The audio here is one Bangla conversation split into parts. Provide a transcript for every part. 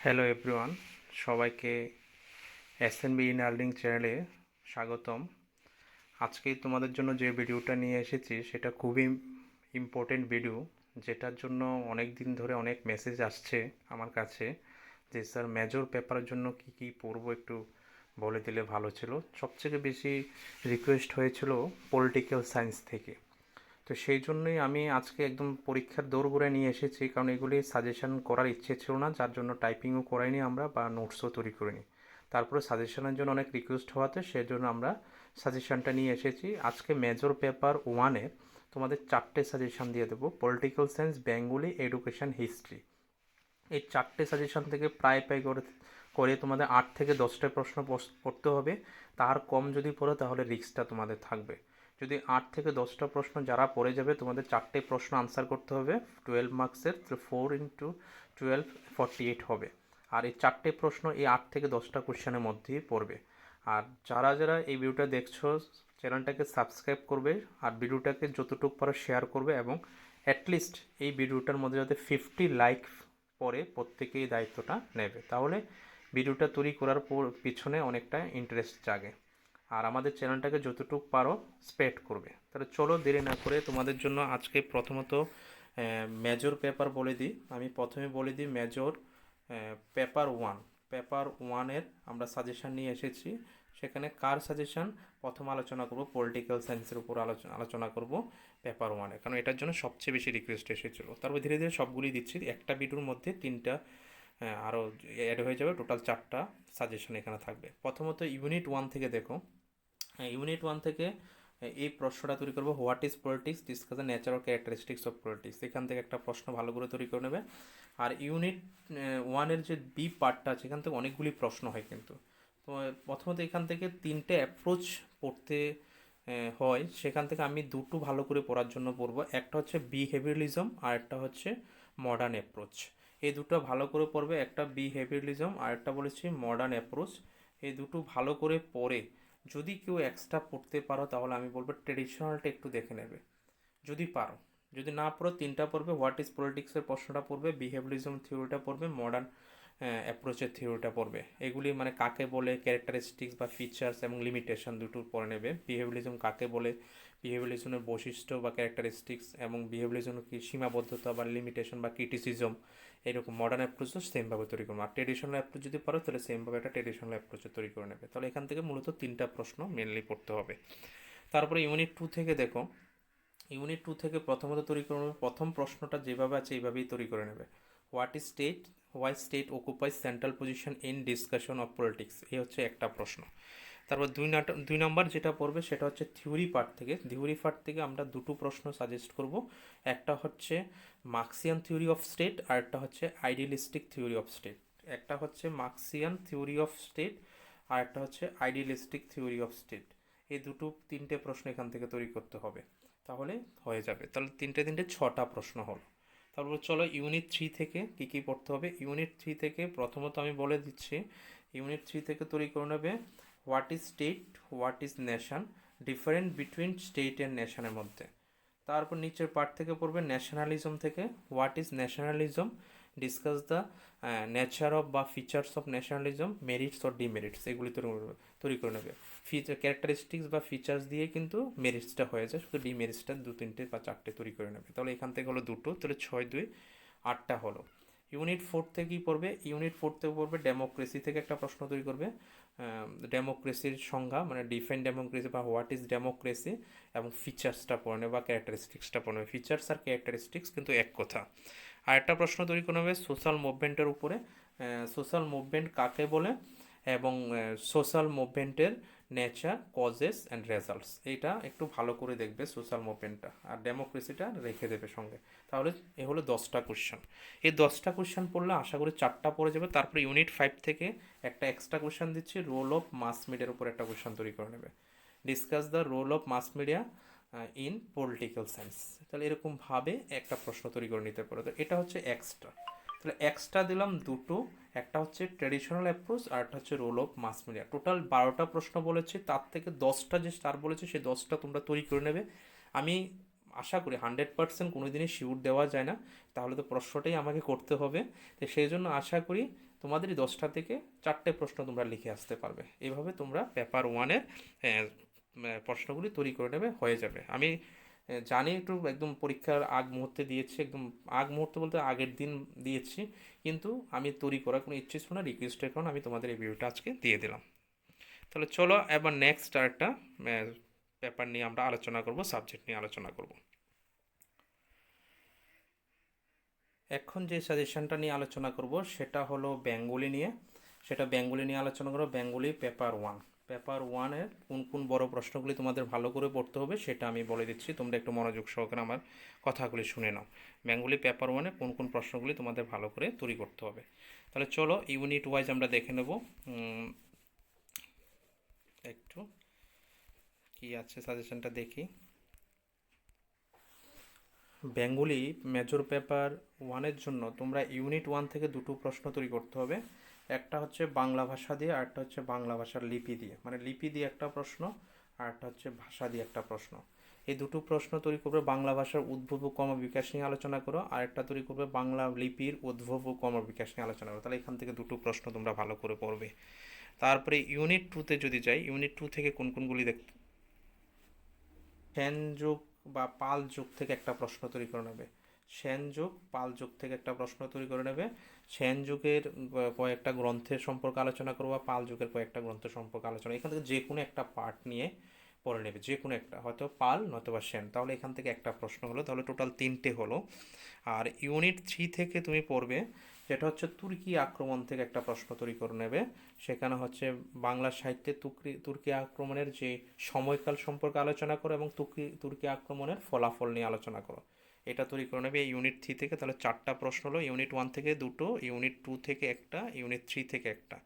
হ্যালো এভরিওয়ান, সবাইকে এসএনবি ইন আর্নিং চ্যানেলে স্বাগতম। আজকে তোমাদের জন্য যে ভিডিওটা নিয়ে এসেছি সেটা খুবই ইম্পর্টেন্ট ভিডিও, যেটার জন্য অনেক দিন ধরে অনেক মেসেজ আসছে আমার কাছে যে স্যার মেজর পেপারের জন্য কি কি পড়বো একটু বলে দিলে ভালো ছিল। সবথেকে বেশি রিকোয়েস্ট হয়েছিল পলিটিক্যাল সায়েন্স থেকে। তো সেই জন্যই আমি আজকে একদম পরীক্ষার দৌড়গোড়ায় নিয়ে এসেছি, কারণ এগুলি সাজেশন করার ইচ্ছে ছিল না, যার জন্য টাইপিংও করাইনি আমরা বা নোটসও তৈরি করিনি। তারপরে সাজেশনের জন্য অনেক রিকোয়েস্ট হওয়াতে সেজন্য আমরা সাজেশনটা নিয়ে এসেছি। আজকে মেজর পেপার ওয়ানে তোমাদের 4টে সাজেশন দিয়ে দেবো: political science, Bengali, education, history. এই 4টে সাজেশন থেকে প্রায় প্রায় করে করে তোমাদের 8 থেকে 10টা প্রশ্ন পড়তে হবে। তার কম যদি পড়ো তাহলে রিস্কটা তোমাদের থাকবে। যদি 8 থেকে 10টা প্রশ্ন যারা পড়ে যাবে, তোমাদের 4টে প্রশ্ন আনসার করতে হবে 12 মার্কসের। 4 × 12 48 হবে। আর এই 4টে প্রশ্ন এই 8 থেকে 10টা কোশ্চেনের মধ্যেই পড়বে। আর যারা যারা এই ভিডিওটা দেখছো, চ্যানেলটাকে সাবস্ক্রাইব করবে আর ভিডিওটাকে যতটুকু পারো শেয়ার করবে, এবং অ্যাটলিস্ট এই ভিডিওটার মধ্যে যাতে 50 লাইক পরে প্রত্যেকেই দায়িত্বটা নেবে, তাহলে ভিডিওটা তৈরি করার পিছনে অনেকটা ইন্টারেস্ট জাগে। আর আমাদের চ্যানেলটাকে যতটুকু পারো স্প্রেড করবে। তাহলে চলো দেরি না করে তোমাদের জন্য আজকে প্রথমত মেজর পেপার বলে দিই। আমি প্রথমে বলে দিই মেজর পেপার ওয়ান। পেপার ওয়ানের আমরা সাজেশান নিয়ে এসেছি। সেখানে কার সাজেশান প্রথম আলোচনা করব? পলিটিক্যাল সায়েন্সের উপর আলোচনা করব পেপার ওয়ানে, কারণ এটার জন্য সবচেয়ে বেশি রিকোয়েস্ট এসেছিলো। তারপর ধীরে ধীরে সবগুলি দিচ্ছি। একটা ভিডিওর মধ্যে 3টা আরও অ্যাড হয়ে যাবে, টোটাল 4টা সাজেশন এখানে থাকবে। প্রথমত ইউনিট ওয়ান থেকে দেখো। ইউনিট ওয়ান থেকে এই প্রশ্নটা তৈরি করবো: what is politics, discuss the nature or characteristics of politics. এখান থেকে একটা প্রশ্ন ভালো করে তৈরি করে নেবে। আর ইউনিট ওয়ানের যে বি পার্টটা আছে, এখান থেকে অনেকগুলি প্রশ্ন হয় কিন্তু। তো প্রথমত এখান থেকে 3টে অ্যাপ্রোচ পড়তে হয়। সেখান থেকে আমি দুটো ভালো করে পড়ার জন্য পড়বো। একটা হচ্ছে বিহেভিয়ারিজম আর একটা হচ্ছে মডার্ন অ্যাপ্রোচ। এই দুটো ভালো করে পড়বে। একটা বিহেভিয়ারিজম আর একটা বলেছি মডার্ন অ্যাপ্রোচ। এই দুটো ভালো করে পড়ে যদি কেউ এক্সট্রা পড়তে পারো তাহলে আমি বলবো ট্রেডিশনালটা একটু দেখে নেবে যদি পারো। যদি না পড়ো 3টা পড়বে: হোয়াট ইজ পলিটিক্সের প্রশ্নটা পড়বে, বিহেভিয়ারিজম থিওরিটা পড়বে, মডার্ন অ্যাপ্রোচের থিওরিটা পড়বে। এগুলি মানে কাকে বলে, ক্যারেক্টারিস্টিক্স বা ফিচার্স এবং লিমিটেশন দুটো পড়ে নেবে। বিহেভিয়ারিজম কাকে বলে, বিহেভিয়ারিজমের বৈশিষ্ট্য বা ক্যারেক্টারিস্টিক্স, এবং বিহেভিয়ারিজমের কি সীমাবদ্ধতা বা লিমিটেশন বা ক্রিটিসিজম। এরকম মডার্ন অ্যাপ্রোচও সেমভাবে তৈরি করবো। আর ট্রেডিশনাল অ্যাপ্রোচ যদি পারো তাহলে সেমভাবে একটা ট্রেডিশনাল অ্যাপ্রোচও তৈরি করে নেবে। তাহলে এখান থেকে মূলত 3টা প্রশ্ন মেনলি পড়তে হবে। তারপরে ইউনিট টু থেকে দেখো। ইউনিট টু থেকে প্রথমত তৈরি করে নেবে, প্রথম প্রশ্নটা যেভাবে আছে এইভাবেই তৈরি করে নেবে: what is state, why state অকুপাইজ central position in discussion of politics. এই হচ্ছে একটা প্রশ্ন। তারপর 2 নম্বর যেটা পড়বে সেটা হচ্ছে থিওরি পার্ট থেকে। থিওরি পার্ট থেকে আমরা দুটো প্রশ্ন সাজেস্ট করব। একটা হচ্ছে মার্ক্সিয়ান থিওরি অফ স্টেট আর একটা হচ্ছে আইডিয়ালিস্টিক থিওরি অফ স্টেট। একটা হচ্ছে মার্ক্সিয়ান থিওরি অফ স্টেট আর একটা হচ্ছে আইডিয়ালিস্টিক থিওরি অফ স্টেট। এই 3টে প্রশ্ন এখান থেকে তৈরি করতে হবে, তাহলে হয়ে যাবে। তাহলে 6টা প্রশ্ন হলো। তারপর চলো ইউনিট থ্রি থেকে কী কী পড়তে হবে। ইউনিট থ্রি থেকে প্রথমত আমি বলে দিচ্ছি, ইউনিট থ্রি থেকে তৈরি করে নেবে what is state, what is nation, different between state and নেশনের মধ্যে। তারপর নিচের পার্ট থেকে পড়বে ন্যাশনালিজম থেকে: what is nationalism, discuss the nature of বা features of nationalism, merits or demerits. এগুলি তৈরি করে নেবে। ক্যারেক্টারিস্টিক্স বা ফিচার্স দিয়ে কিন্তু মেরিটসটা হয়ে যায়, শুধু ডিমেরিটসটা 2, 3 বা 4টে তৈরি করে নেবে। তাহলে এখান থেকে হলো দুটো, তাহলে 6, 2, 8টা হলো। ইউনিট ফোর থেকেই পড়বে। ইউনিট ফোর থেকে পড়বে ডেমোক্রেসি থেকে একটা প্রশ্ন তৈরি করবে। ডেমোক্রেসির সংজ্ঞা মানে ডিফাইন ডেমোক্রেসি বা হোয়াট ইজ ডেমোক্রেসি, এবং ফিচার্সটা পড়ে নেবে বা ক্যারেক্টারিস্টিক্সটা পড়ে নেবে। ফিচার্স আর ক্যারেক্টারিস্টিক্স কিন্তু এক কথা। আর একটা প্রশ্ন তৈরি করে নেবে সোশ্যাল মুভমেন্টের উপরে: সোশ্যাল মুভমেন্ট কাকে বলে, এবং সোশ্যাল মুভমেন্টের নেচার, কজেস অ্যান্ড রেজাল্টস। এইটা একটু ভালো করে দেখবে সোশ্যাল মুভমেন্টটা, আর ডেমোক্রেসিটা রেখে দেবে সঙ্গে। তাহলে এ হলো 10টা কোশ্চেন। এই 10টা কোশ্চেন পড়লে আশা করি 4টা পড়ে যাবে। তারপরে ইউনিট 5 থেকে একটা এক্সট্রা কোশ্চেন দিচ্ছি, রোল অফ মাস মিডিয়ার উপর একটা কোশ্চেন তৈরি করে নেবে: discuss the role of mass media in political science. তাহলে এরকমভাবে একটা প্রশ্ন তৈরি করে নিতে পারো। তো এটা হচ্ছে এক্সট্রা। তাহলে এক্সট্রা দিলাম দুটো, একটা হচ্ছে ট্রেডিশনাল অ্যাপ্রোচ আর একটা হচ্ছে role of mass media. Total 12টা প্রশ্ন বলেছি, তার থেকে 10টা যে স্টার বলেছে সেই 10টা তোমরা তৈরি করে নেবে। আমি আশা করি 100% কোনো দিনই শিওর দেওয়া যায় না, তাহলে তো প্রশ্নটাই আমাকে করতে হবে। তো সেই জন্য আশা করি তোমাদেরই 10টা থেকে 4টে প্রশ্ন তোমরা লিখে আসতে পারবে। এভাবে তোমরা পেপার ওয়ানের প্রশ্নগুলি তৈরি করে নেবে, হয়ে যাবে। আমি জানি একটু একদম পরীক্ষার আগ মুহূর্তে দিয়েছি, একদম আগ মুহূর্তে বলতে আগের দিন দিয়েছি, কিন্তু আমি তৈরি করার কোনো ইচ্ছে ছিল না, রিকোয়েস্টের কারণে আমি তোমাদের এই ভিডিওটা আজকে দিয়ে দিলাম। তাহলে চলো এবার নেক্সট আরেকটা পেপার নিয়ে আমরা আলোচনা করব, সাবজেক্ট নিয়ে আলোচনা করব। এখন যে সাজেশনটা নিয়ে আলোচনা করব সেটা হলো বেঙ্গলি নিয়ে। বেঙ্গলি নিয়ে আলোচনা করব, বেঙ্গলি পেপার ওয়ান। পেপার ওয়ানের কোন কোন বড় প্রশ্নগুলি তোমাদের ভালো করে পড়তে হবে সেটা আমি বলে দিচ্ছি, তোমরা একটু মনোযোগ সহকারে আমার কথাগুলি শুনে নাও। বেঙ্গলি পেপার ওয়ানে কোন কোন প্রশ্নগুলি তোমাদের ভালো করে তৈরি করতে হবে। তাহলে চলো ইউনিট ওয়াইজ আমরা দেখে নেব একটু কি আছে সাজেশনটা দেখি। বেঙ্গলি মেজর পেপার ওয়ানের জন্য তোমরা ইউনিট ওয়ান থেকে দুটো প্রশ্ন তৈরি করতে হবে। একটা হচ্ছে বাংলা ভাষা দিয়ে, আর একটা হচ্ছে বাংলা ভাষার লিপি দিয়ে, মানে লিপি দিয়ে একটা প্রশ্ন, আর একটা হচ্ছে ভাষা দিয়ে একটা প্রশ্ন। এই দুটো প্রশ্ন তৈরি করবে। বাংলা ভাষার উদ্ভব ও ক্রমবিকাশ নিয়ে আলোচনা করো, আর একটা তৈরি করবে বাংলা লিপির উদ্ভব ও ক্রমবিকাশ নিয়ে আলোচনা করো। তাহলে এখান থেকে দুটো প্রশ্ন তোমরা ভালো করে পড়বে। তারপরে ইউনিট টুতে যদি যাই, ইউনিট টু থেকে কোন কোনগুলি দেখতে, সেন যুগ বা পাল যুগ থেকে একটা প্রশ্ন তৈরি করে নেবে। সেন যুগ পাল যুগ থেকে একটা প্রশ্ন তৈরি করে নেবে। সেন যুগের কয়েকটা গ্রন্থের সম্পর্কে আলোচনা করবো, বা পাল যুগের কয়েকটা গ্রন্থের সম্পর্কে আলোচনা, এখান থেকে যে কোনো একটা পার্ট নিয়ে পড়ে নেবে, যে কোনো একটা, হয়তো পাল নয়তোবা সেন। তাহলে এখান থেকে একটা প্রশ্ন হলো, তাহলে টোটাল 3টে হলো। আর ইউনিট 3 থেকে তুমি পড়বে যেটা হচ্ছে তুর্কি আক্রমণ থেকে একটা প্রশ্ন তৈরি করে নেবে। সেখানে হচ্ছে বাংলা সাহিত্যে তুর্কি আক্রমণের যে সময়কাল সম্পর্কে আলোচনা করো, এবং তুর্কি আক্রমণের ফলাফল নিয়ে আলোচনা করো। এটা তৈরি করে নেবে এই ইউনিট 3 থেকে। তাহলে 4টা প্রশ্ন হলো, ইউনিট 1 থেকে 2টো, ইউনিট 2 থেকে একটা, ইউনিট 3 থেকে একটা।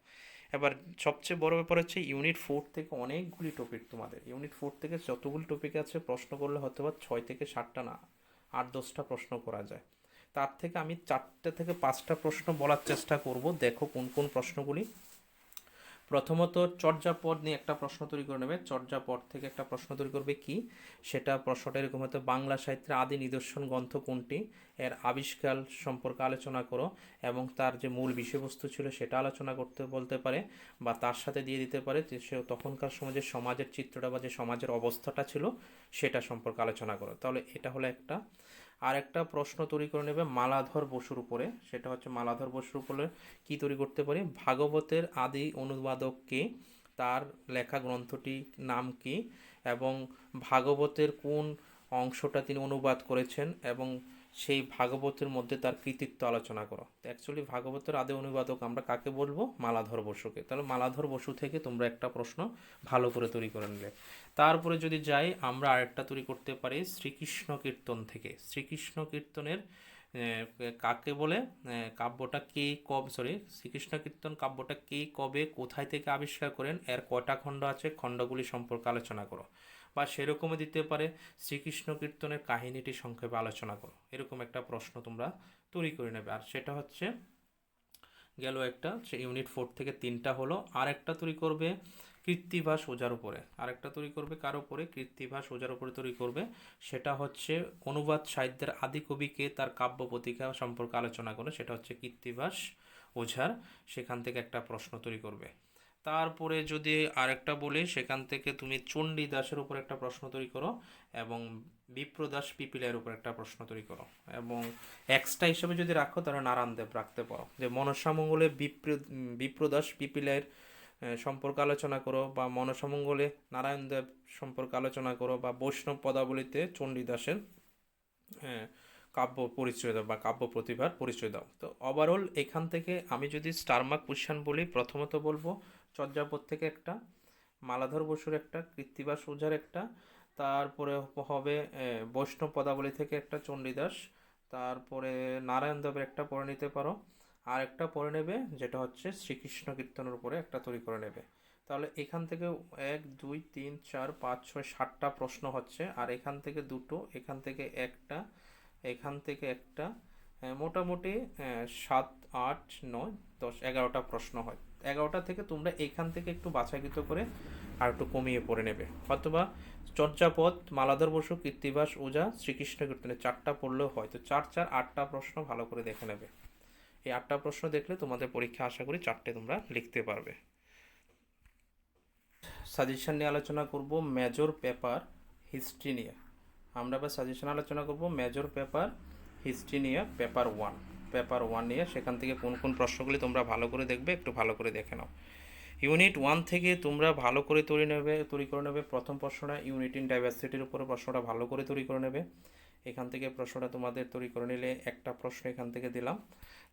এবার সবচেয়ে বড় ব্যাপার হচ্ছে ইউনিট 4 থেকে অনেকগুলি টপিক তোমাদের। ইউনিট 4 থেকে যতগুলি টপিক আছে, প্রশ্ন করলে হয়তো বা 6 থেকে 7টা না, 8-10টা প্রশ্ন করা যায়। তার থেকে আমি 4টে থেকে 5টা প্রশ্ন বলার চেষ্টা করব। দেখো কোন কোন প্রশ্নগুলি। প্রথমত চর্যাপদ নিয়ে একটা প্রশ্ন তৈরি করে নেবে। চর্যাপদ থেকে একটা প্রশ্ন তৈরি করবে কি, সেটা প্রশ্নটা এরকম হয়তো, বাংলা সাহিত্যের আদি নিদর্শন গ্রন্থ কোনটি, এর আবিষ্কার সম্পর্কে আলোচনা করো, এবং তার যে মূল বিষয়বস্তু ছিল সেটা আলোচনা করতে বলতে পারে, বা তার সাথে দিয়ে দিতে পারে যে সে তখনকার সমাজের চিত্রটা বা যে সমাজের অবস্থাটা ছিল সেটা সম্পর্কে আলোচনা করো। তাহলে এটা হলো একটা। আর একটা প্রশ্ন তৈরি করে নেবে মালাধর বসুর উপরে। সেটা হচ্ছে মালাধর বসুর উপরে কি তৈরি করতে পারি, ভাগবতের আদি অনুবাদক কে, তার লেখা গ্রন্থটি নাম কি, এবং ভাগবতের কোন অংশটা তিনি অনুবাদ করেছেন, এবং সেই ভাগবতের মধ্যে তার কৃতিত্ব আলোচনা করো। তো অ্যাকচুয়ালি ভাগবতের আদি অনুবাদক আমরা কাকে বলবো, মালাধর বসুকে। তাহলে মালাধর বসু থেকে তোমরা একটা প্রশ্ন ভালো করে তৈরি করে নিলে। তারপরে যদি যাই, আমরা আরেকটা তৈরি করতে পারি শ্রীকৃষ্ণ কীর্তন থেকে। শ্রীকৃষ্ণ কীর্তনের কাকে বলে, কাব্যটা কে শ্রীকৃষ্ণ কীর্তন কাব্যটা কে কবে কোথায় থেকে আবিষ্কার করেন, এর কয়টা খণ্ড আছে, খণ্ডগুলি সম্পর্কে আলোচনা করো। বা সেরকমও দিতে পারে শ্রীকৃষ্ণ কীর্তনের কাহিনীটি সংক্ষেপে আলোচনা করো। এরকম একটা প্রশ্ন তোমরা তৈরি করে নেবে। আর সেটা হচ্ছে গেল একটা, সে ইউনিট 4 থেকে 3টা হলো। আর একটা তৈরি করবে কৃত্তিবাস ওঝার উপরে। আরেকটা তৈরি করবে কার উপরে, কৃত্তিবাস ওঝার উপরে তৈরি করবে। সেটা হচ্ছে অনুবাদ সাহিত্যের আদি কবিকে, তার কাব্য পত্রিকা সম্পর্কে আলোচনা করে, সেটা হচ্ছে কৃত্তিবাস ওঝার। সেখান থেকে একটা প্রশ্ন তৈরি করবে। তারপরে যদি আরেকটা বলি, সেখান থেকে তুমি চণ্ডীদাসের উপর একটা প্রশ্ন তৈরি করো, এবং বিপ্রদাস পিপিলের উপর একটা প্রশ্ন তৈরি করো। এবং এক্সট্রা হিসেবে যদি রাখো তাহলে নারায়ণদেব রাখতে পারো, যে মনসামঙ্গলে বিপ্রদাস পিপিলের সম্পর্কে আলোচনা করো, বা মনসামঙ্গলে নারায়ণদেব সম্পর্কে আলোচনা করো, বা বৈষ্ণব পদাবলিতে চণ্ডীদাসের কাব্য পরিচয় দাও, বা কাব্য প্রতিভার পরিচয় দাও। তো ওভারঅল এখান থেকে আমি যদি স্টার মার্ক কোশ্চেন বলি, প্রথমত বলবো চর্যাপদ থেকে একটা, মালাধর বসুর একটা, কৃত্তিবাস ওঝার একটা, তারপরে হবে বৈষ্ণব পদাবলী থেকে একটা চণ্ডীদাস, তারপরে নারায়ণ দেবের একটা পড়ে নিতে পারো, আর একটা পড়ে নেবে যেটা হচ্ছে শ্রীকৃষ্ণ কীর্তনের উপরে একটা তৈরি করে নেবে। তাহলে এখান থেকে 1 2 3 4 5 6 7টা প্রশ্ন হচ্ছে, আর এখান থেকে দুটো, এখান থেকে একটা, এখান থেকে একটা, মোটামুটি 7 8 9 10 11টা প্রশ্ন হয়। 11টা থেকে তোমরা এখান থেকে একটু বাছাইকৃত করে আর একটু কমিয়ে পড়ে নেবে, অথবা চর্যাপদ, মালাধর বসু, কৃত্তিবাস ওঝা, শ্রীকৃষ্ণ কীর্তনে 4টা পড়লেও হয়। তো 4 4 8টা প্রশ্ন ভালো করে দেখে নেবে। এই 8টা প্রশ্ন দেখলে তোমাদের পরীক্ষা আশা করি 4টে তোমরা লিখতে পারবে। সাজেশন নিয়ে আলোচনা করব মেজর পেপার হিস্ট্রি নিয়ে। আমরা এবার সাজেশন আলোচনা করব মেজর পেপার হিস্ট্রি নিয়ে, পেপার ওয়ান নিয়ে। সেখান থেকে কোন কোন প্রশ্নগুলি তোমরা ভালো করে দেখবে, একটু ভালো করে দেখে নাও। ইউনিট 1 থেকে তোমরা ভালো করে তৈরি করে নেবে প্রথম প্রশ্নটা, ইউনিট ইন ডাইভার্সিটির উপরে প্রশ্নটা ভালো করে তৈরি করে নেবে। এখান থেকে প্রশ্নটা তোমাদের তৈরি করে নিলে একটা প্রশ্ন এখান থেকে দিলাম।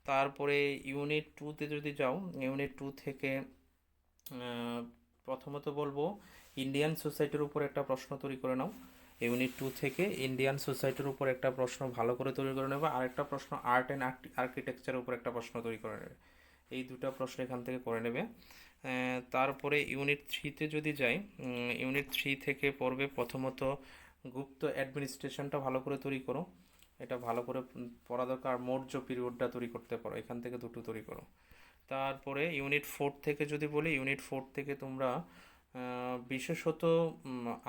তারপরে ইউনিট 2তে যদি যাও, ইউনিট 2 থেকে প্রথমত বলবো ইন্ডিয়ান সোসাইটির উপর একটা প্রশ্ন তৈরি করে নাও। ইউনিট 2 থেকে ইন্ডিয়ান সোসাইটির উপর একটা প্রশ্ন ভালো করে তৈরি করে নেবে, আর একটা প্রশ্ন আর্ট অ্যান্ড আর্কিটেকচারের উপর একটা প্রশ্ন তৈরি করে নেবে। এই দুটো প্রশ্ন এখান থেকে করে নেবে। তারপরে ইউনিট 3তে যদি যাই, ইউনিট 3 থেকে পড়বে প্রথমত গুপ্ত অ্যাডমিনিস্ট্রেশনটা ভালো করে তৈরি করো, এটা ভালো করে পড়া দরকার। মৌর্য পিরিয়ডটা তৈরি করতে পারো, এখান থেকে দুটো তৈরি করো। তারপরে ইউনিট 4 থেকে যদি বলি, ইউনিট 4 থেকে তোমরা বিশেষত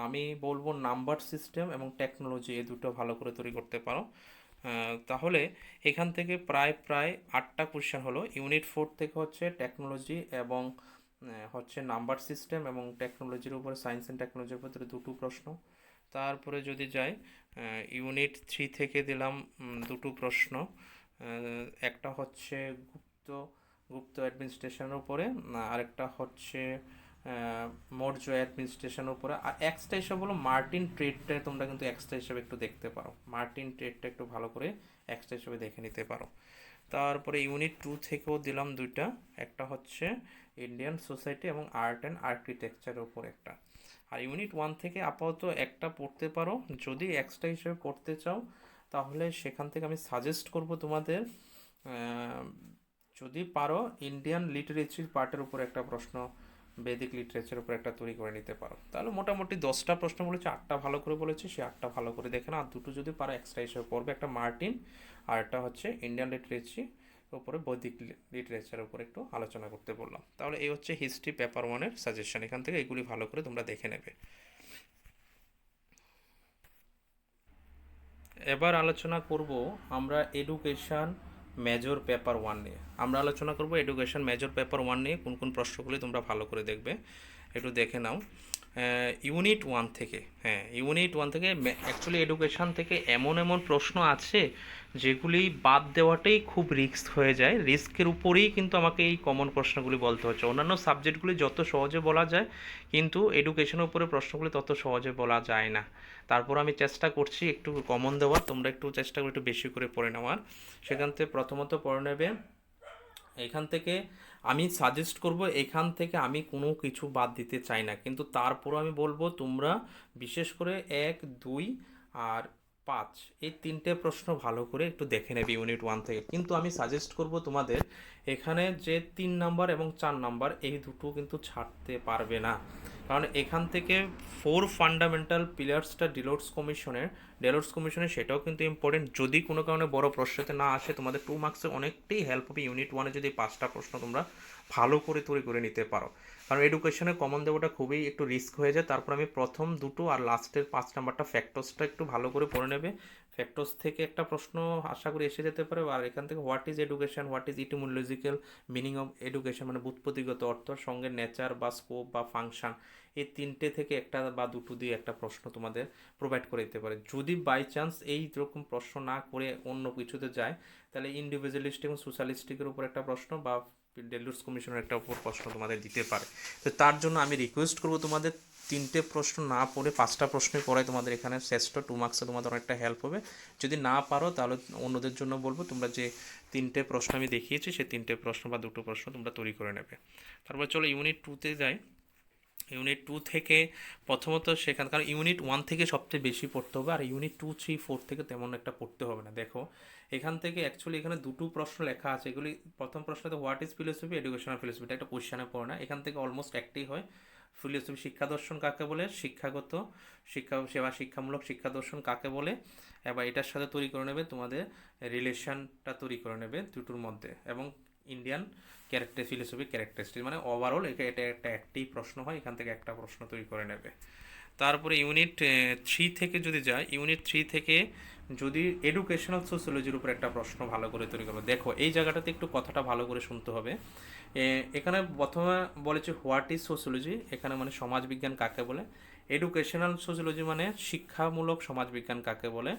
আমি বলবো নাম্বার সিস্টেম এবং টেকনোলজি, এই দুটো ভালো করে তৈরি করতে পারো। তাহলে এখান থেকে প্রায় 8টা কোশ্চেন হলো। ইউনিট 4 থেকে হচ্ছে টেকনোলজি এবং হচ্ছে নাম্বার সিস্টেম এবং টেকনোলজির উপরে, সায়েন্স অ্যান্ড টেকনোলজির উপরে দুটো প্রশ্ন। তারপরে যদি যাই, ইউনিট 3 থেকে দিলাম দুটো প্রশ্ন। একটা হচ্ছে গুপ্ত অ্যাডমিনিস্ট্রেশনের উপরে, আরেকটা হচ্ছে মৌর্য অ্যাডমিনিস্ট্রেশনের উপরে। আর এক্সট্রা হিসাবে হলো মার্টিন ট্রেডটা, তোমরা কিন্তু এক্সট্রা হিসাবে একটু দেখতে পারো, মার্টিন ট্রেডটা একটু ভালো করে এক্সট্রা হিসাবে দেখে নিতে পারো। তারপরে ইউনিট 2 থেকেও দিলাম দুইটা, একটা হচ্ছে ইন্ডিয়ান সোসাইটি এবং আর্ট অ্যান্ড আর্কিটেকচারের উপর একটা। আর ইউনিট 1 থেকে আপাতত একটা পড়তে পারো। যদি এক্সট্রা হিসেবে পড়তে চাও তাহলে সেখান থেকে আমি সাজেস্ট করব তোমাদের, যদি পারো ইন্ডিয়ান লিটারেচার পার্টের উপর একটা প্রশ্ন, বেদিক লিটারেচারের উপর একটা তৈরি করে নিতে পারো। তাহলে মোটামুটি 10টা প্রশ্ন বলেছে, 8টা ভালো করে বলেছে, সেই 8টা ভালো করে দেখে না। আর দুটো যদি পারো এক্সট্রা হিসেবে পড়বে, একটা মার্টিন আর একটা হচ্ছে ইন্ডিয়ান লিটারেচার উপরে, বৈদিক লিটারেচারের উপরে একটু আলোচনা করতে বললাম। তাহলে এই হচ্ছে হিস্ট্রি পেপার 1-এর সাজেশন। এখান থেকে এগুলি ভালো করে তোমরা দেখে নেবে। এবার আলোচনা করব আমরা এডুকেশন মেজর পেপার 1 নিয়ে। আমরা আলোচনা করব এডুকেশন মেজর পেপার 1 নিয়ে, কোন কোন প্রশ্নগুলি তোমরা ভালো করে দেখবে একটু দেখে নাও। ইউনিট 1 থেকে, ইউনিট 1 থেকে অ্যাকচুয়ালি এডুকেশন থেকে এমন এমন প্রশ্ন আছে যেগুলি বাদ দেওয়াটাই খুব রিস্ক হয়ে যায়। রিস্কের উপরেই কিন্তু আমাকে এই কমন প্রশ্নগুলি বলতে হচ্ছে। অন্যান্য সাবজেক্টগুলি যত সহজে বলা যায়, কিন্তু এডুকেশনের উপরে প্রশ্নগুলি তত সহজে বলা যায় না। তারপর আমি চেষ্টা করছি একটু কমন দেওয়ার, তোমরা একটু চেষ্টা করে একটু বেশি করে পড়ে নেওয়ার। সেখান থেকে প্রথমত পড়ে নেবে। এখান থেকে আমি সাজেস্ট করব, এখান থেকে আমি কোনো কিছু বাদ দিতে চাই না, কিন্তু তারপরও আমি বলবো তোমরা বিশেষ করে 1, 2 আর 5 এই 3টে প্রশ্ন ভালো করে একটু দেখে নেবে ইউনিট 1 থেকে। কিন্তু আমি সাজেস্ট করব তোমাদের এখানে যে 3 নাম্বার এবং 4 নাম্বার এই দুটো কিন্তু ছাড়তে পারবে না, কারণ এখান থেকে 4 ফান্ডামেন্টাল পিলার্সটা ডেলোর্স কমিশনের সেটাও কিন্তু ইম্পর্টেন্ট। যদি কোনো কারণে বড় প্রশ্নতে না আসে, তোমাদের 2 মার্কসে অনেকটাই হেল্প হবে ইউনিট 1-এ যদি 5টা প্রশ্ন তোমরা ভালো করে তৈরি করে নিতে পারো। কারণ এডুকেশনে কমন দেওয়াটা খুবই একটু রিস্ক হয়ে যায়। তারপর আমি প্রথম দুটো আর লাস্টের 5 নাম্বারটা ফ্যাক্টরসটা একটু ভালো করে পড়ে নেবে। ফ্যাক্টরস থেকে একটা প্রশ্ন আশা করি এসে যেতে পারে। আর এখান থেকে what is education, what is etymological meaning of education, মানে ব্যুৎপত্তিগত অর্থ, সঙ্গে নেচার বা স্কোপ বা ফাংশন, এই 3টে থেকে একটা বা দুটো দিয়ে একটা প্রশ্ন তোমাদের প্রোভাইড করে দিতে পারে। যদি বাই চান্স এই রকম প্রশ্ন না করে অন্য কিছুতে যায়, তাহলে ইন্ডিভিজুয়ালিস্টিক এবং সোশ্যালিস্টিকের উপর একটা প্রশ্ন বা ডেলোর্স কমিশনের একটা উপর প্রশ্ন তোমাদের দিতে পারে। তো তার জন্য আমি রিকোয়েস্ট করবো তোমাদের 3টে প্রশ্ন না পড়ে 5টা প্রশ্নই পড়াই তোমাদের এখানে শ্রেষ্ঠ। 2 মার্কসে তোমাদের অনেকটা হেল্প হবে। যদি না পারো তাহলে অন্যদের জন্য বলবো তোমরা যে 3টে প্রশ্ন আমি দেখিয়েছি সেই 3টে প্রশ্ন বা দুটো প্রশ্ন তোমরা তৈরি করে নেবে। তারপর চলো ইউনিট 2-তে যাই। ইউনিট 2 থেকে প্রথমত সেখানে, কারণ ইউনিট 1 থেকে সবচেয়ে বেশি পড়তে হবে, আর ইউনিট 2, 3, 4 থেকে তেমন একটা পড়তে হবে না। দেখো এখান থেকে অ্যাকচুয়ালি এখানে দুটো প্রশ্ন লেখা আছে, এগুলি প্রথম প্রশ্নতে what is philosophy, educational philosophy, এটা একটা কোশ্চেনে পড়ে না। এখান থেকে অলমোস্ট একটাই হয়। ফিলোসফি শিক্ষা দর্শন কাকে বলে, শিক্ষাগত সেবা শিক্ষামূলক শিক্ষা দর্শন কাকে বলে, এবার এটার সাথে তৈরি করে নেবে তোমাদের রিলেশনটা তৈরি করে নেবে দুটোর মধ্যে, এবং ইন্ডিয়ান ফিলোসফি ক্যারেক্টারিস্টিক, মানে ওভারঅল এটা একটা একটি প্রশ্ন হয়, এখান থেকে একটা প্রশ্ন তৈরি করে নেবে। তারপরে ইউনিট 3 থেকে যদি যায়, ইউনিট 3 থেকে যদি এডুকেশনাল সোসিওলজির উপর একটা প্রশ্ন ভালো করে তৈরি করবো। দেখো এই জায়গাটাতে একটু কথাটা ভালো করে শুনতে হবে। এখানে প্রথমে বলেছে হোয়াট ইজ সোসিওলজি, এখানে মানে সমাজবিজ্ঞান কাকে বলে। এডুকেশনাল সোসিওলজি মানে শিক্ষামূলক সমাজবিজ্ঞান কাকে বলে।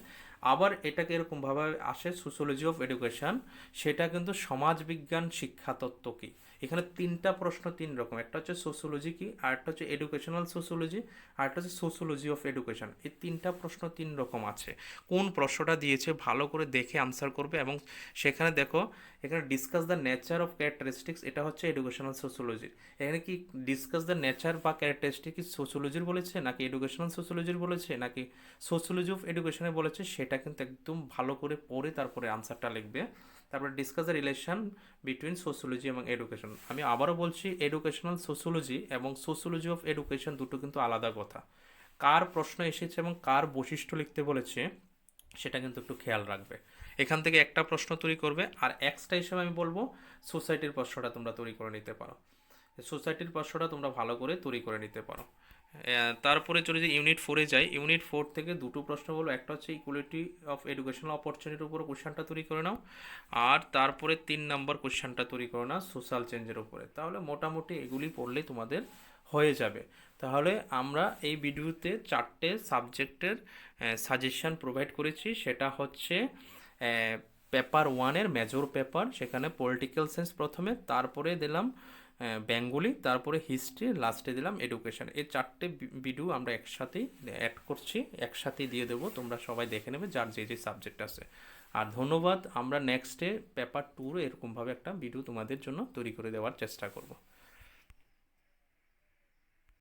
আবার এটাকে এরকমভাবে আসে সোসিওলজি অফ এডুকেশন, সেটা কিন্তু সমাজবিজ্ঞান শিক্ষাতত্ত্ব কী। এখানে তিনটা প্রশ্ন তিন রকম, একটা হচ্ছে সোসিওলজি কি, আরেকটা হচ্ছে এডুকেশনাল সোসিওলজি, আরেকটা হচ্ছে সোসিওলজি অফ এডুকেশন। এই তিনটা প্রশ্ন তিন রকম আছে। কোন প্রশ্নটা দিয়েছে ভালো করে দেখে আনসার করবে। এবং সেখানে দেখো এখানে discuss the nature of characteristics, এটা হচ্ছে এডুকেশনাল সোসিওলজির। এখানে কি ডিসকাস দ্য নেচার বা ক্যারেক্টারিস্টিক কি সোসিওলজির বলেছে, নাকি এডুকেশনাল সোসিওলজির বলেছে, নাকি সোসিওলজি অফ এডুকেশনে বলেছে, সেটা কিন্তু একদম ভালো করে পড়ে তারপরে আনসারটা লিখবে। তারপরে discuss the relation between sociology এবং এডুকেশন। আমি আবারও বলছি, এডুকেশনাল সোসিওলজি এবং সোসিওলজি অফ এডুকেশন দুটো কিন্তু আলাদা কথা। কার প্রশ্ন এসেছে এবং কার বৈশিষ্ট্য লিখতে বলেছে সেটা কিন্তু একটু খেয়াল রাখবে। এখান থেকে একটা প্রশ্ন তৈরি করবে, আর এক্সট্রা হিসেবে আমি বলবো সোসাইটির প্রশ্নটা তোমরা তৈরি করে নিতে পারো। সোসাইটির প্রশ্নটা তোমরা ভালো করে তৈরি করে নিতে পারো। তারপরে চলে যে ইউনিট 4-এ যাই। ইউনিট 4 থেকে দুটো প্রশ্ন বলবো, একটা হচ্ছে ইকুয়ালিটি অফ এডুকেশনাল অপরচুনিটির উপরে কোশ্চেনটা তৈরি করে নাও, আর তারপরে 3 নম্বর কোশ্চেনটা তৈরি করে নাও সোশ্যাল চেঞ্জের উপরে। তাহলে মোটামুটি এগুলি পড়লেই তোমাদের হয়ে যাবে। তাহলে আমরা এই ভিডিওতে 4টে সাবজেক্টের সাজেশন প্রোভাইড করেছি। সেটা হচ্ছে পেপার 1-এর মেজর পেপার, সেখানে পলিটিক্যাল সায়েন্স প্রথমে, তারপরে দিলাম বেঙ্গলি, তারপরে হিস্ট্রি, লাস্টে দিলাম এডুকেশন। এই 4টে ভিডিও আমরা একসাথেই অ্যাড করছি, একসাথেই দিয়ে দেবো, তোমরা সবাই দেখে নেবে যার যে যে সাবজেক্ট আছে। আর ধন্যবাদ। আমরা নেক্সটে পেপার 2 এরকমভাবে একটা ভিডিও তোমাদের জন্য তৈরি করে দেওয়ার চেষ্টা করব।